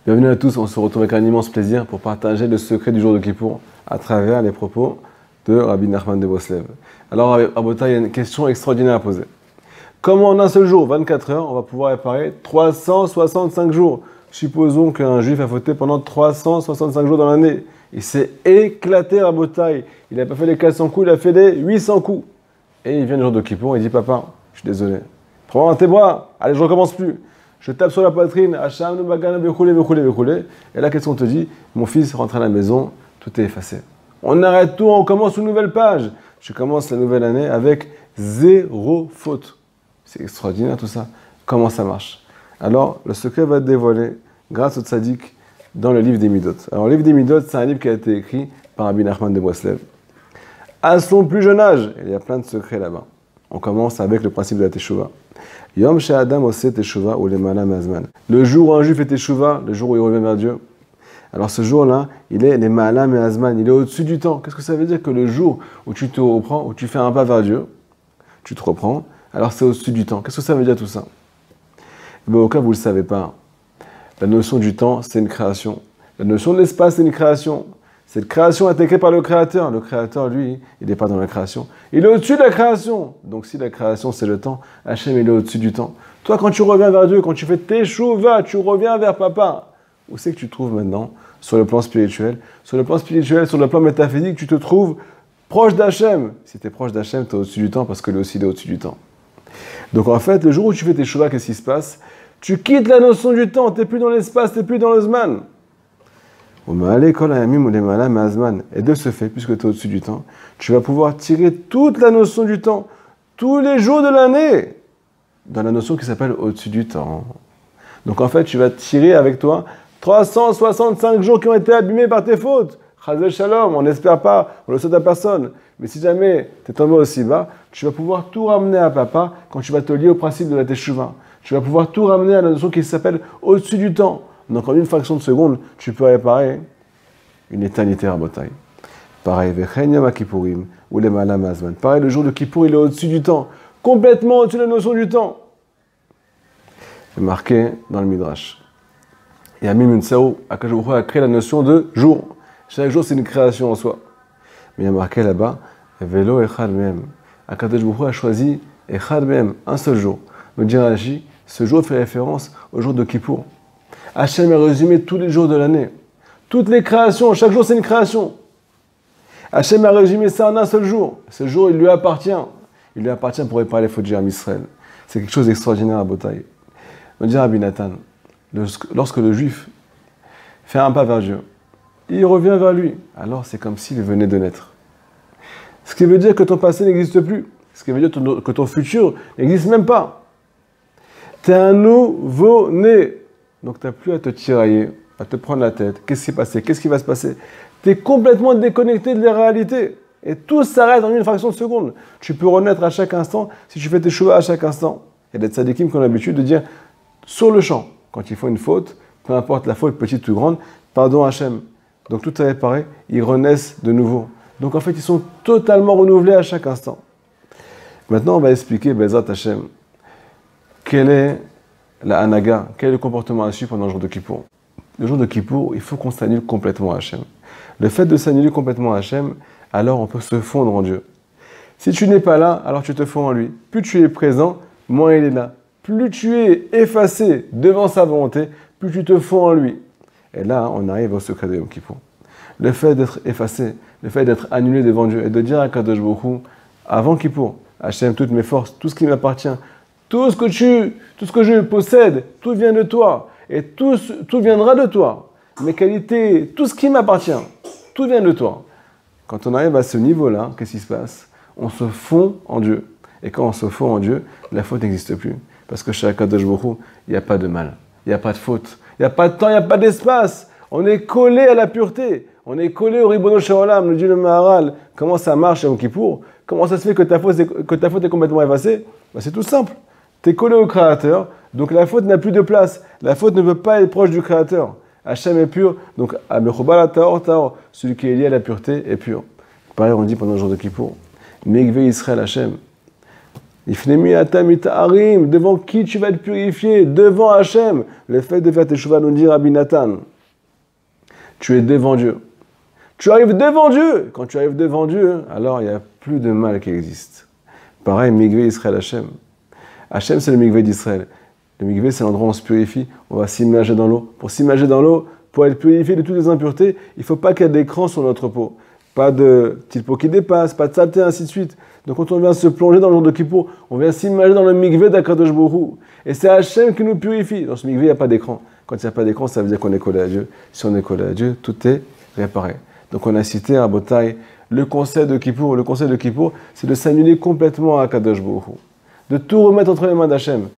Bienvenue à tous, on se retrouve avec un immense plaisir pour partager le secret du jour de Kippour à travers les propos de Rabbi Nachman de Breslev. Alors, Rabota, il y a une question extraordinaire à poser. Comment en un seul jour, 24 heures, on va pouvoir réparer 365 jours? Supposons qu'un juif a fauté pendant 365 jours dans l'année. Il s'est éclaté à Botaï. Il n'a pas fait les 400 coups, il a fait les 800 coups. Et il vient le jour de Kippour et il dit: Papa, je suis désolé. Prends tes bras, allez, je recommence plus. Je tape sur la poitrine, Hacham, Bagana, Bechoulé. Et là, qu'est-ce qu'on te dit? Mon fils, rentre à la maison, tout est effacé. On arrête tout, on commence une nouvelle page. Je commence la nouvelle année avec 0 faute. C'est extraordinaire tout ça. Comment ça marche? Alors, le secret va être dévoilé grâce au tzaddik dans le livre des Midot. Alors, le livre des Midot, c'est un livre qui a été écrit par Rabbi Nachman de Breslev. À son plus jeune âge, il y a plein de secrets là-bas. On commence avec le principe de la teshuva. Yom she'adam oseh teshuva ou lemala me'azman. Le jour où un juif fait teshuva, le jour où il revient vers Dieu. Alors ce jour-là, il est lemala me'azman, il est au-dessus du temps. Qu'est-ce que ça veut dire? Que le jour où tu te reprends, où tu fais un pas vers Dieu, tu te reprends, alors c'est au-dessus du temps. Qu'est-ce que ça veut dire tout ça? Au cas où vous ne le savez pas, la notion du temps, c'est une création. La notion de l'espace, c'est une création. Cette création a été créée par le Créateur. Le Créateur, lui, il n'est pas dans la création. Il est au-dessus de la création. Donc si la création, c'est le temps, Hachem, il est au-dessus du temps. Toi, quand tu reviens vers Dieu, quand tu fais tes chouvas, tu reviens vers Papa. Où c'est que tu te trouves maintenant? Sur le plan spirituel. Sur le plan spirituel, sur le plan métaphysique, tu te trouves proche d'Hachem. Si tu es proche d'Hachem, tu es au-dessus du temps parce que lui aussi, il est au-dessus du temps. Donc en fait, le jour où tu fais tes chouvas, qu'est-ce qui se passe? Tu quittes la notion du temps. Tu n'es plus dans l'espace, tu n'es plus dans le zman. Et de ce fait, puisque tu es au-dessus du temps, tu vas pouvoir tirer toute la notion du temps, tous les jours de l'année, dans la notion qui s'appelle au-dessus du temps. Donc en fait, tu vas tirer avec toi 365 jours qui ont été abîmés par tes fautes. Chazé shalom, on n'espère pas, on le souhaite à personne. Mais si jamais tu es tombé aussi bas, tu vas pouvoir tout ramener à Papa quand tu vas te lier au principe de la teshuva. Tu vas pouvoir tout ramener à la notion qui s'appelle au-dessus du temps. Donc en une fraction de seconde, tu peux réparer une éternité à Botaï. Pareil, ou les Malamazman. Pareil, le jour de Kippour, il est au-dessus du temps. Complètement au-dessus de la notion du temps. C'est marqué dans le Midrash. Et Amim Unsaou, Akadosh Baruch Hu a créé la notion de jour. Chaque jour, c'est une création en soi. Mais il y a marqué là-bas, Velo Echad Mehem. Akadosh Baruch Hu a choisi Echad Mehem, un seul jour. Me dit Rashi, ce jour fait référence au jour de Kippour. Hachem a résumé tous les jours de l'année. Toutes les créations, chaque jour c'est une création. Hachem a résumé ça en un seul jour. Ce jour, il lui appartient. Il lui appartient pour réparer les fautes d'Israël Israël. C'est quelque chose d'extraordinaire à Botaï. On dit Rabbi Nathan, lorsque le juif fait un pas vers Dieu, il revient vers lui. Alors c'est comme s'il venait de naître. Ce qui veut dire que ton passé n'existe plus. Ce qui veut dire que ton futur n'existe même pas. Tu es un nouveau-né. Donc tu n'as plus à te tirailler, à te prendre la tête. Qu'est-ce qui s'est passé? Qu'est-ce qui va se passer? Tu es complètement déconnecté de la réalité. Et tout s'arrête en une fraction de seconde. Tu peux renaître à chaque instant si tu fais tes chouvas à chaque instant. Il y a des tzadikim qui ont l'habitude de dire sur le champ, quand ils font une faute, peu importe la faute, petite ou grande, pardon Hachem. Donc tout est réparé, ils renaissent de nouveau. Donc en fait, ils sont totalement renouvelés à chaque instant. Maintenant, on va expliquer, Bezat Hachem, quelle est la Hanaga, quel est le comportement à suivre pendant le jour de Kippour? Le jour de Kippour, il faut qu'on s'annule complètement à Hachem. Le fait de s'annuler complètement à Hachem, alors on peut se fondre en Dieu. Si tu n'es pas là, alors tu te fonds en lui. Plus tu es présent, moins il est là. Plus tu es effacé devant sa volonté, plus tu te fonds en lui. Et là, on arrive au secret de Yom Kippour. Le fait d'être effacé, le fait d'être annulé devant Dieu et de dire à Kadosh Baruch Hu, avant Kippour, Hachem, toutes mes forces, tout ce qui m'appartient, tout ce que je possède, tout vient de toi. Et tout viendra de toi. Mes qualités, tout ce qui m'appartient, tout vient de toi. Quand on arrive à ce niveau-là, qu'est-ce qui se passe? On se fond en Dieu. Et quand on se fond en Dieu, la faute n'existe plus. Parce que chez Akadosh Baruch Hu, il n'y a pas de mal. Il n'y a pas de faute. Il n'y a pas de temps, il n'y a pas d'espace. On est collé à la pureté. On est collé au Ribono Shel Olam, le Dieu le Maharal. Comment ça marche à Yom Kippour? Comment ça se fait que ta faute est complètement effacée? C'est tout simple. Tu es collé au Créateur, donc la faute n'a plus de place. La faute ne peut pas être proche du Créateur. Hachem est pur, donc celui qui est lié à la pureté est pur. Pareil, on dit pendant le jour de Kippour, Mikveh Israël Hachem, Ifnemi atam itaharim, devant qui tu vas être purifié? Devant Hachem. Le fait de faire teshuva, nous dit Rabbi Nathan. Tu es devant Dieu. Tu arrives devant Dieu. Quand tu arrives devant Dieu, alors il n'y a plus de mal qui existe. Pareil, Mikvé Israël Hachem. Hachem, c'est le Mikvé d'Israël. Le Mikvé, c'est l'endroit où on se purifie. On va s'immerger dans l'eau. Pour s'immerger dans l'eau, pour être purifié de toutes les impuretés, il ne faut pas qu'il y ait d'écran sur notre peau. Pas de petite peau qui dépasse, pas de saleté, ainsi de suite. Donc quand on vient se plonger dans le jour de Kippour, on vient s'immerger dans le Mikvé d'Akadosh Baruch Hu. Et c'est Hachem qui nous purifie. Dans ce Mikvé, il n'y a pas d'écran. Quand il n'y a pas d'écran, ça veut dire qu'on est collé à Dieu. Si on est collé à Dieu, tout est réparé. Donc on a cité à Botaï le conseil de Kippour. Le conseil de Kippour, c'est de s'annuler complètement à Akadosh Baruch Hu. De tout remettre entre les mains d'Hachem.